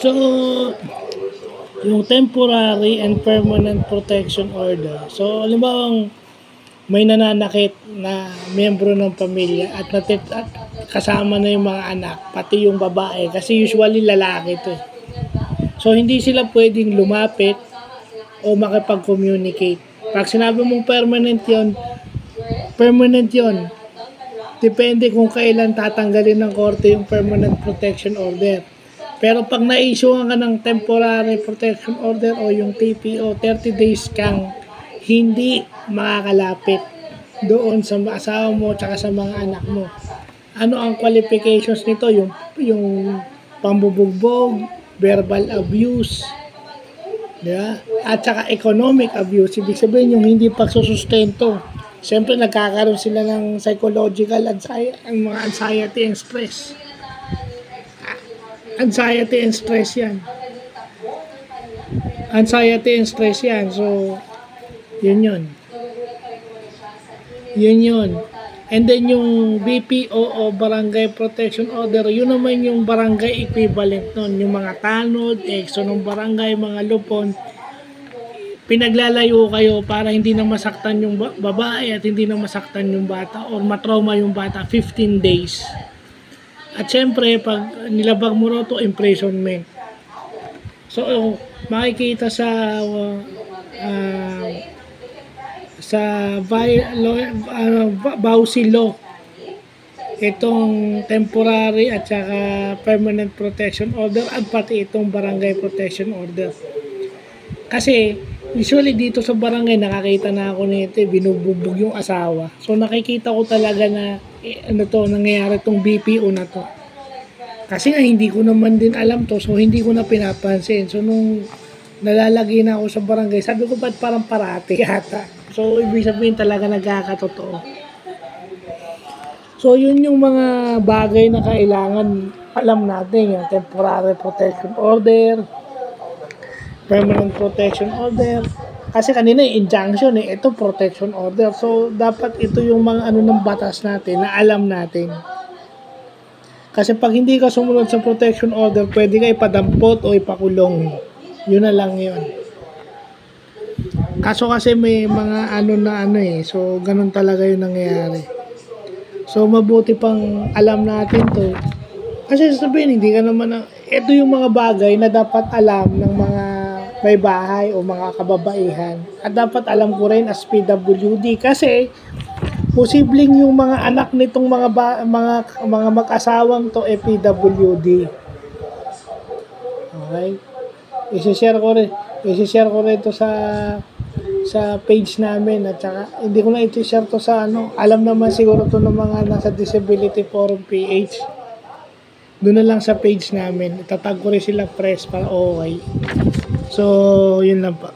So, yung temporary and permanent protection order. So, halimbawa, may nananakit na miyembro ng pamilya at kasama na yung mga anak, pati yung babae, kasi usually lalaki to. So, hindi sila pwedeng lumapit o makipag-communicate. Pag sinabi mong permanent yon, permanent yon. Depende kung kailan tatanggalin ng korte yung permanent protection order. Pero pag na-issue ka ng temporary protection order o yung TPO, 30 days kang hindi makakalapit doon sa asawa mo at sa mga anak mo. Ano ang qualifications nito? Yung pambubugbog, verbal abuse, diba? At saka economic abuse. Ibig sabihin yung hindi pagsusustento. Siyempre nagkakaroon sila ng psychological anxiety, ang mga anxiety and stress. Anxiety and stress yan. Anxiety and stress yan. So, yun. And then yung BPO o Barangay Protection Order, yun naman yung barangay equivalent nun. Yung mga tanod, exo ng barangay, mga lupon, pinaglalayo kayo para hindi na masaktan yung babae at hindi na masaktan yung bata or matrauma yung bata 15 days. At syempre, pag nilabag mo ro to, imprisonment. So, makikita sa Bausi Law itong temporary at saka permanent protection order at pati itong barangay protection order. Kasi usually dito sa barangay nakakita na ako nito, binubugbog yung asawa. So nakikita ko talaga na nangyayari tong BPO na to. Kasi nga hindi ko naman din alam to, so hindi ko na pinapansin. So nung nalalagay na ako sa barangay, sabi ko ba't parang parati yata. So ibig sabihin talaga nagkakatotoo. So yun yung mga bagay na kailangan alam natin, yung temporary protection order, permanent protection order. Kasi kanina injunction ito protection order. So dapat ito yung mga ng batas natin na alam natin. Kasi pag hindi ka sumunod sa protection order, pwede ka ipadampot o ipakulong. Yun na lang yun. Kaso kasi may mga so ganun talaga yung nangyayari. So mabuti pang alam natin to. Kasi sabihin, hindi ka naman ito yung mga bagay na dapat alam ng mga may bahay o mga kababaihan. At dapat alam ko rin as PWD kasi posibleng yung mga anak nitong mga mag-asawang to PWD. Okay? I-share ko rin ito sa page namin at saka hindi ko na i-share to sa alam naman siguro to ng mga nasa Disability Forum PH. Doon na lang sa page namin. Itatag ko rin sila press para okay. So, yun lang pa.